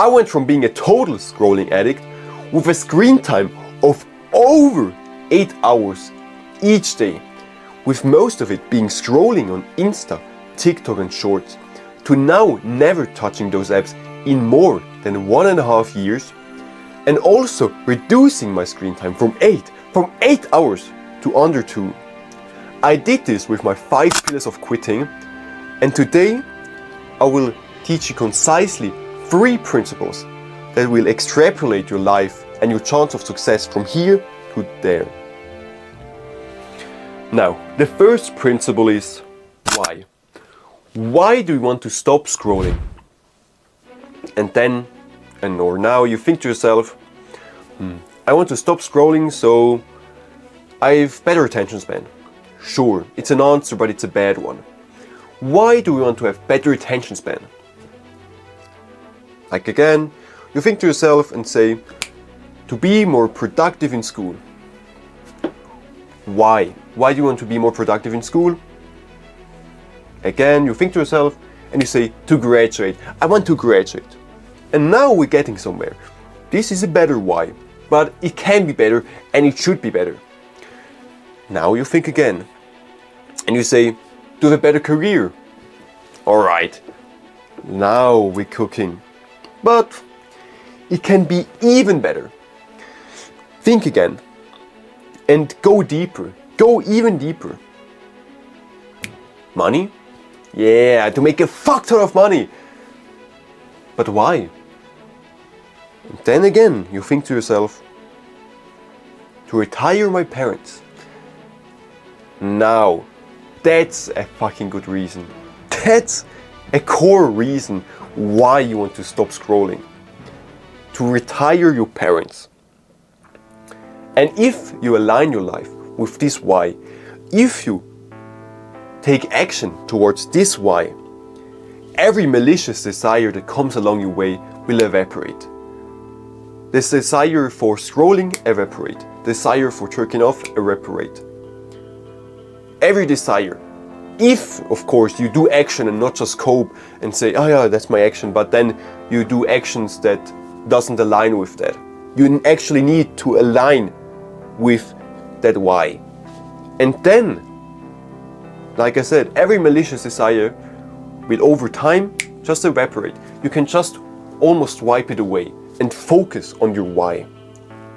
I went from being a total scrolling addict with a screen time of over 8 hours each day, with most of it being scrolling on Insta, TikTok and Shorts, to now never touching those apps in more than 1.5 years, and also reducing my screen time from 8 hours to under 2. I did this with my 5 pillars of quitting, and today I will teach you concisely 3 principles that will extrapolate your life and your chance of success from here to there. Now, the first principle is why. Why do you want to stop scrolling? Or now you think to yourself, I want to stop scrolling so I have better attention span. Sure, it's an answer, but it's a bad one. Why do we want to have better attention span? Like again, you think to yourself and say, to be more productive in school. Why? Why do you want to be more productive in school? Again, you think to yourself and you say, to graduate. I want to graduate. And now we're getting somewhere. This is a better why, but it can be better and it should be better. Now you think again and you say, to have a better career. Alright, now we're cooking. But it can be even better. Think again and go deeper. Go even deeper. Money? Yeah, to make a fuck ton of money. But why? And then again, you think to yourself, to retire my parents. Now, that's a fucking good reason. That's a core reason why you want to stop scrolling. To retire your parents. And if you align your life with this why, if you take action towards this why, every malicious desire that comes along your way will evaporate. This desire for scrolling evaporate. Desire for jerking off evaporate. Every desire. If, of course, you do action and not just cope and say, oh yeah, that's my action, but then you do actions that doesn't align with that. You actually need to align with that why. And then, like I said, every malicious desire will over time just evaporate. You can just almost wipe it away and focus on your why,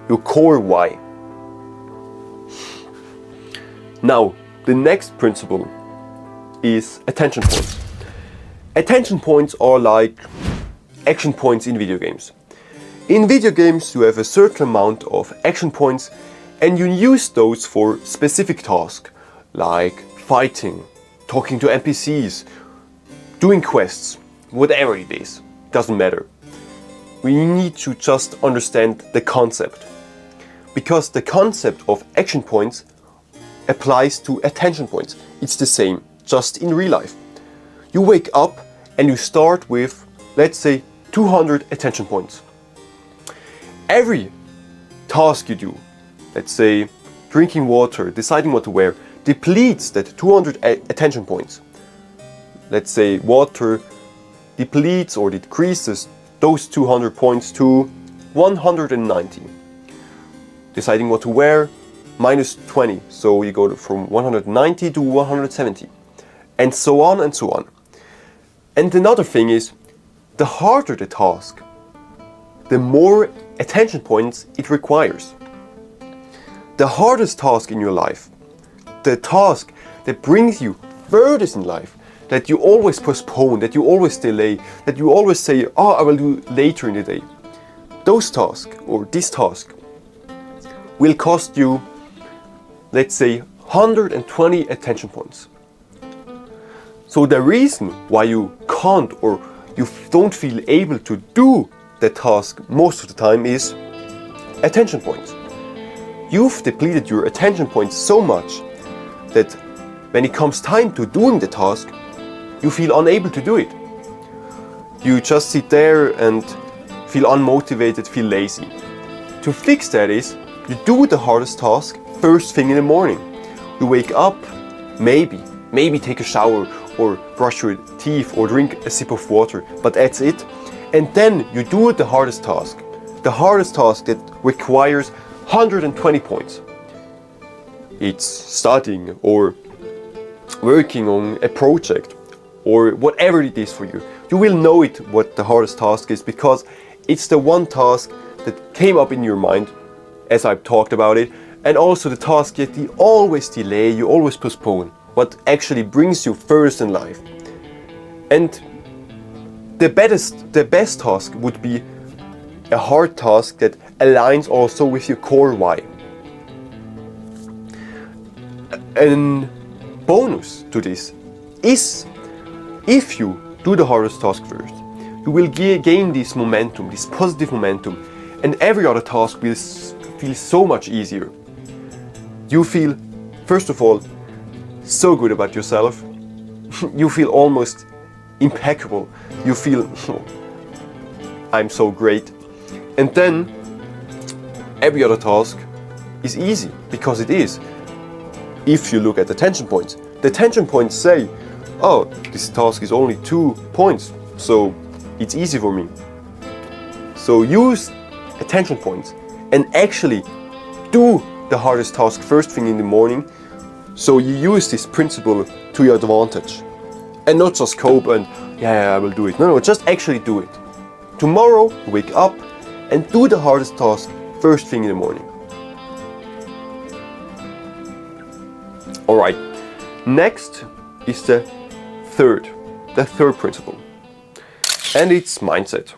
your core why. Now, the next principle is attention points. Attention points are like action points in video games. In video games, you have a certain amount of action points and you use those for specific tasks like fighting, talking to NPCs, doing quests, whatever it is, doesn't matter. We need to just understand the concept, because the concept of action points applies to attention points. It's the same, just in real life. You wake up and you start with, let's say, 200 attention points. Every task you do, let's say drinking water, deciding what to wear, depletes that 200 attention points. Let's say water depletes or decreases those 200 points to 190. Deciding what to wear, minus 20. So you go from 190 to 170. And so on and so on. And another thing is, the harder the task, the more attention points it requires. The hardest task in your life, the task that brings you furthest in life, that you always postpone, that you always delay, that you always say, oh, I will do later in the day. Those tasks, or this task, will cost you, let's say, 120 attention points. So the reason why you can't or you don't feel able to do the task most of the time is attention points. You've depleted your attention points so much that when it comes time to doing the task, you feel unable to do it. You just sit there and feel unmotivated, feel lazy. To fix that is, you do the hardest task first thing in the morning. You wake up, maybe take a shower or brush your teeth or drink a sip of water, but that's it. And then you do the hardest task. The hardest task that requires 120 points. It's studying or working on a project or whatever it is for you. You will know it what the hardest task is because it's the one task that came up in your mind as I've talked about it, and also the task that you always delay, you always postpone, what actually brings you first in life. And the best task would be a hard task that aligns also with your core why. And bonus to this is, if you do the hardest task first, you will gain this momentum, this positive momentum, and every other task will feel so much easier. You feel, first of all, so good about yourself. You feel almost impeccable. You feel, I'm so great. And then every other task is easy, because it is. If you look at the attention points, the attention points say, oh, this task is only 2 points, so it's easy for me. So use attention points and actually do the hardest task first thing in the morning, so you use this principle to your advantage. And not just cope and, yeah, I will do it. No, just actually do it. Tomorrow, wake up and do the hardest task first thing in the morning. Alright, next is the third principle. And it's mindset.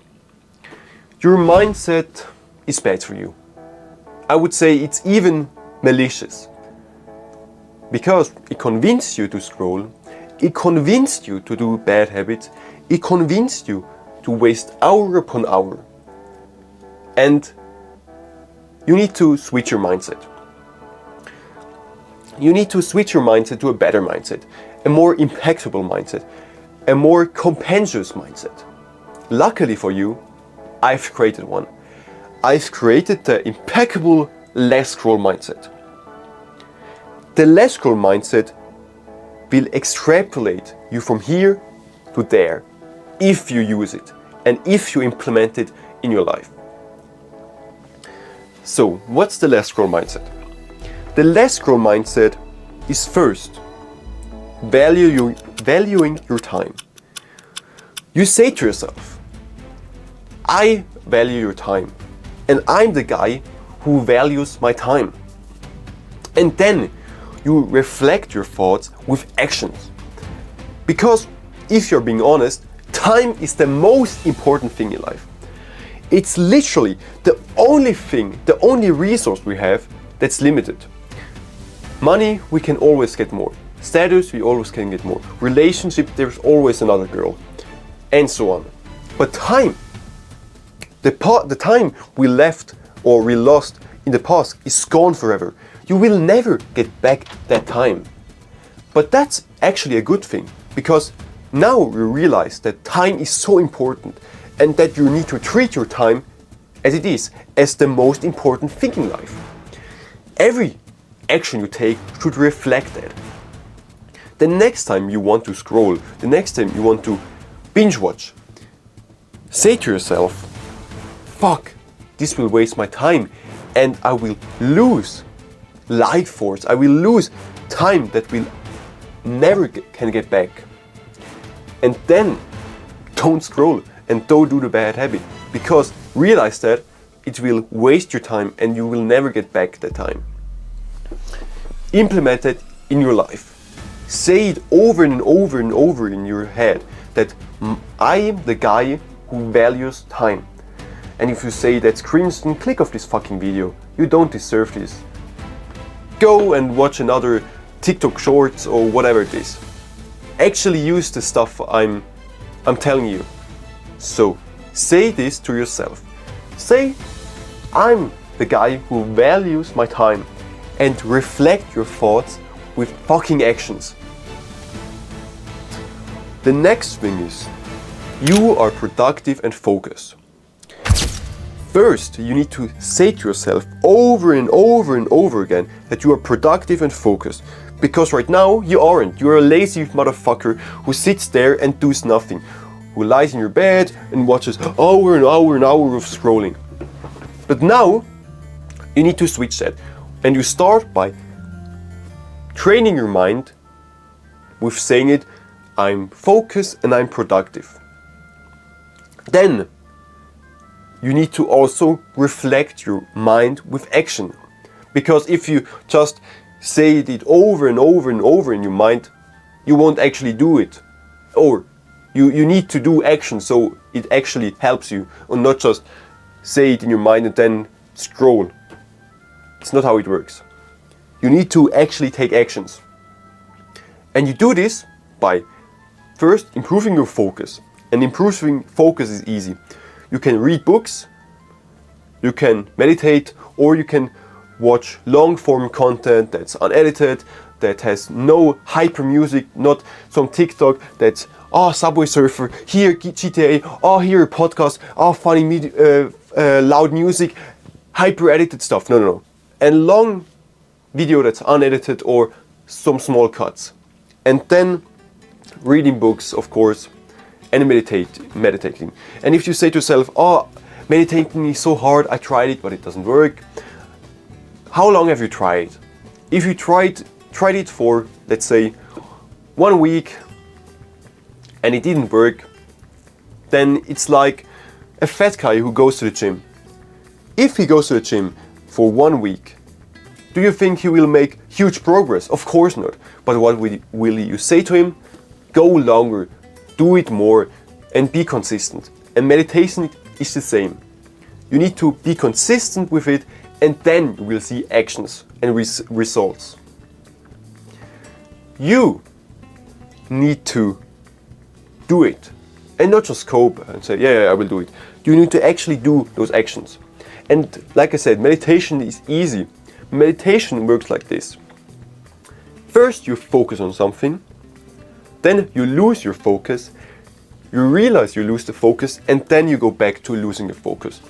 Your mindset is bad for you. I would say it's even malicious. Because it convinced you to scroll, it convinced you to do bad habits, it convinced you to waste hour upon hour. And you need to switch your mindset. You need to switch your mindset to a better mindset, a more impeccable mindset, a more compensous mindset. Luckily for you, I've created one. I've created the impeccable less scroll mindset. The less scroll mindset will extrapolate you from here to there if you use it and if you implement it in your life. So, what's the less scroll mindset? The less scroll mindset is first valuing your time. You say to yourself, I value your time, and I'm the guy who values my time. And then you reflect your thoughts with actions. Because if you're being honest, time is the most important thing in life. It's literally the only thing, the only resource we have that's limited. Money, we can always get more. Status, we always can get more. Relationship, there's always another girl. And so on. But time, the time we left or we lost in the past is gone forever. You will never get back that time. But that's actually a good thing, because now you realize that time is so important and that you need to treat your time as it is, as the most important thing in life. Every action you take should reflect that. The next time you want to scroll, the next time you want to binge watch, say to yourself, fuck, this will waste my time and I will lose life force, I will lose time that will never can get back. And then don't scroll and don't do the bad habit, because realize that it will waste your time and you will never get back that time. Implement it in your life. Say it over and over and over in your head that I am the guy who values time. And if you say that's cringe, then click off this fucking video. You don't deserve this. Go and watch another TikTok shorts or whatever it is. Actually use the stuff I'm telling you. So say this to yourself. Say, I'm the guy who values my time, and reflect your thoughts with fucking actions. The next thing is, you are productive and focused. First, you need to say to yourself over and over and over again that you are productive and focused. Because right now you aren't. You're a lazy motherfucker who sits there and does nothing. who lies in your bed and watches hour and hour and hour of scrolling. But now you need to switch that, and you start by training your mind with saying it, I'm focused and I'm productive. Then you need to also reflect your mind with action. Because if you just say it over and over and over in your mind, you won't actually do it. Or you need to do action so it actually helps you, and not just say it in your mind and then scroll. It's not how it works. You need to actually take actions. And you do this by first improving your focus. And improving focus is easy. You can read books, you can meditate, or you can watch long form content that's unedited, that has no hyper music, not some TikTok that's Subway Surfer, here GTA, here a podcast, funny loud music, hyper edited stuff. No. And long video that's unedited or some small cuts. And then reading books, of course, and meditating. And if you say to yourself, meditating is so hard, I tried it but it doesn't work. How long have you tried? If you tried it for, let's say, 1 week and it didn't work, then it's like a fat guy who goes to the gym. If he goes to the gym for 1 week, do you think he will make huge progress? Of course not. But what will you say to him? Go longer, do it more, and be consistent. And meditation is the same. You need to be consistent with it, and then you will see actions and results. You need to do it, and not just cope and say, yeah, I will do it. You need to actually do those actions. And like I said, meditation is easy. Meditation works like this. First you focus on something, then you lose your focus, you realize you lose the focus, and then you go back to losing the focus.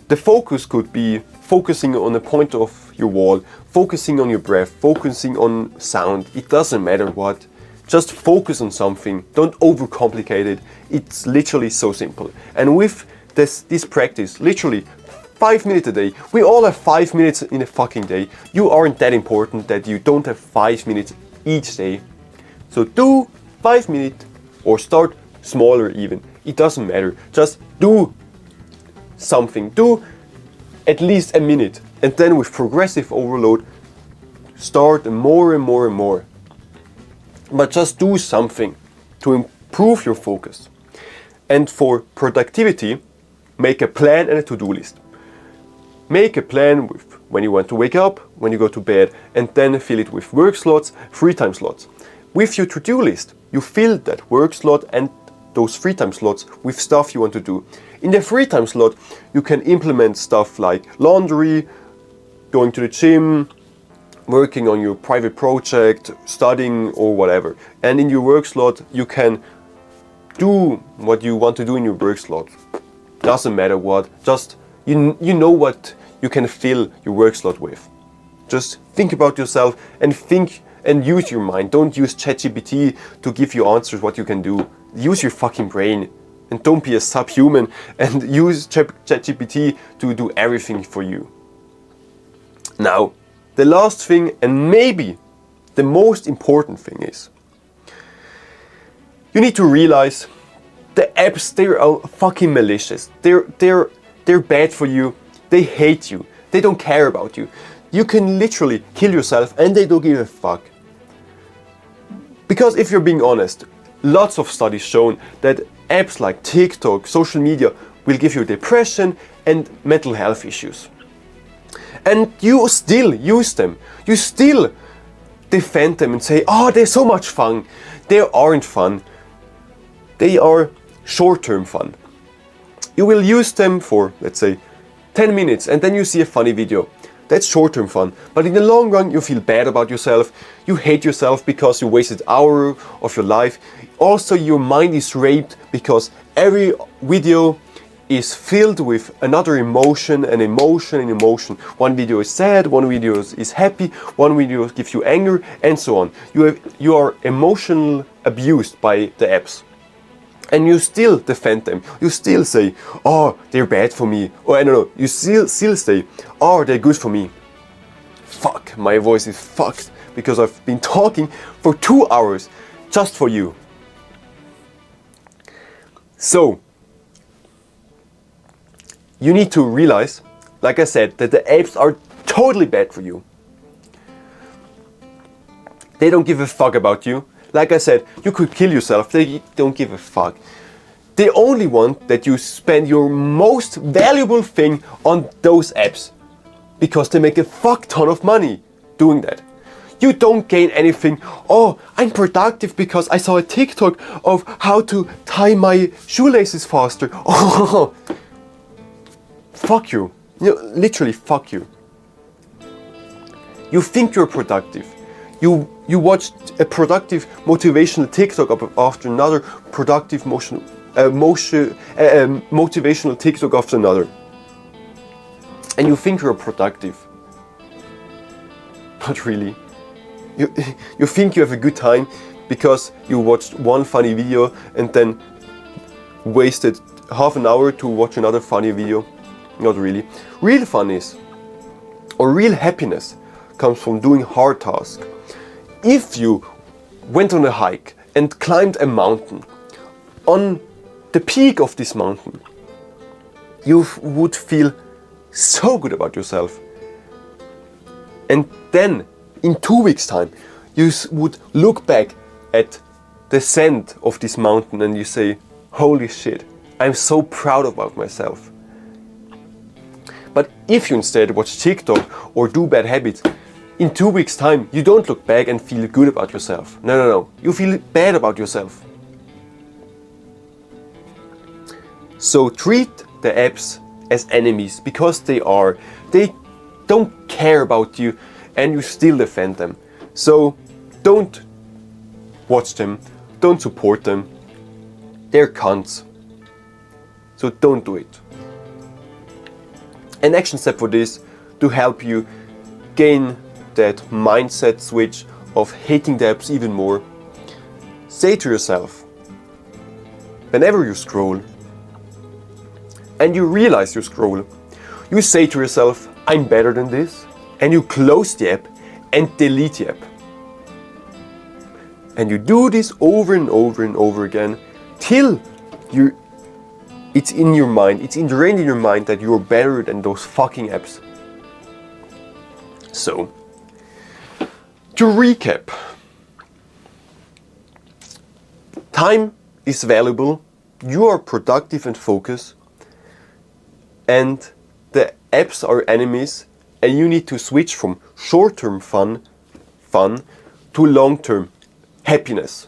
The focus could be focusing on a point of your wall, focusing on your breath, focusing on sound. It doesn't matter what. Just focus on something. Don't overcomplicate it. It's literally so simple. And with this practice, literally 5 minutes a day. We all have 5 minutes in a fucking day. You aren't that important that you don't have 5 minutes each day. So do 5 minutes or start smaller even. It doesn't matter. Just do something. Do at least a minute. And then with progressive overload, start more and more and more. But just do something to improve your focus. And for productivity, make a plan and a to-do list. Make a plan with when you want to wake up, when you go to bed, and then fill it with work slots, free time slots. With your to-do list, you fill that work slot and those free time slots with stuff you want to do. In the free time slot, you can implement stuff like laundry, going to the gym, working on your private project, studying or whatever. And in your work slot, you can do what you want to do in your work slot. Doesn't matter what, just you know what you can fill your work slot with. Just think about yourself and think and use your mind. Don't use ChatGPT to give you answers what you can do. Use your fucking brain and don't be a subhuman and use ChatGPT to do everything for you. Now, the last thing and maybe the most important thing is you need to realize the apps, they're fucking malicious. They're bad for you. They hate you. They don't care about you. You can literally kill yourself and they don't give a fuck. Because if you're being honest, lots of studies shown that apps like TikTok, social media will give you depression and mental health issues. And you still use them. You still defend them and say, they're so much fun. They aren't fun. They are short-term fun. You will use them for, let's say, 10 minutes and then you see a funny video. That's short-term fun. But in the long run, you feel bad about yourself. You hate yourself because you wasted an hour of your life. Also, your mind is raped because every video is filled with another emotion and emotion and emotion. One video is sad, one video is happy, one video gives you anger, and so on. You are emotionally abused by the apps. and you still defend them. You still say, oh, they're bad for me. Or I don't know, you still say, oh, they're good for me. Fuck, my voice is fucked because I've been talking for 2 hours just for you. So, you need to realize, like I said, that the apps are totally bad for you. They don't give a fuck about you. Like I said, you could kill yourself, they don't give a fuck. They only want that you spend your most valuable thing on those apps, because they make a fuck ton of money doing that. You don't gain anything. Oh, I'm productive because I saw a TikTok of how to tie my shoelaces faster. Oh, fuck you. Literally fuck you. You think you're productive. You watched a productive motivational TikTok after another productive motivational TikTok after another. And you think you're productive. Not really. You think you have a good time because you watched one funny video and then wasted half an hour to watch another funny video. Not really. Real fun is, or real happiness comes from doing hard tasks. If you went on a hike and climbed a mountain, on the peak of this mountain, you would feel so good about yourself. And then, in 2 weeks' time, you would look back at the ascent of this mountain and you say, holy shit, I'm so proud about myself. But if you instead watch TikTok or do bad habits, in 2 weeks' time, you don't look back and feel good about yourself. No. You feel bad about yourself. So treat the apps as enemies, because they are. They don't care about you and you still defend them. So don't watch them, don't support them. They're cunts. So don't do it. An action step for this, to help you gain that mindset switch of hating the apps even more. Say to yourself, whenever you scroll, and you realize you scroll, you say to yourself, I'm better than this, and you close the app and delete the app. And you do this over and over and over again till it's in your mind, it's ingrained in your mind that you're better than those fucking apps. So, to recap, time is valuable, you are productive and focused, and the apps are enemies, and you need to switch from short-term fun to long-term happiness.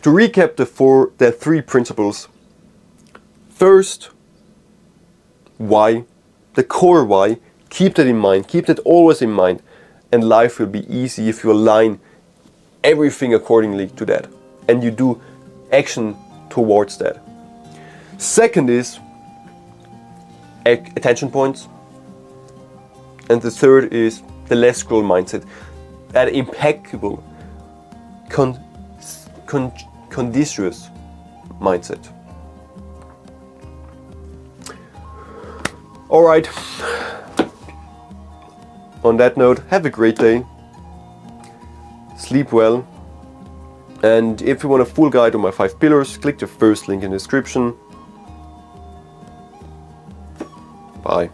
To recap the three principles. First, why, the core why, keep that in mind, keep that always in mind, and life will be easy if you align everything accordingly to that and you do action towards that. Second is attention points, and the third is the less scroll mindset, that impeccable condicious mindset. Alright, on that note, have a great day, sleep well, and if you want a full guide on my 5 pillars, click the first link in the description. Bye.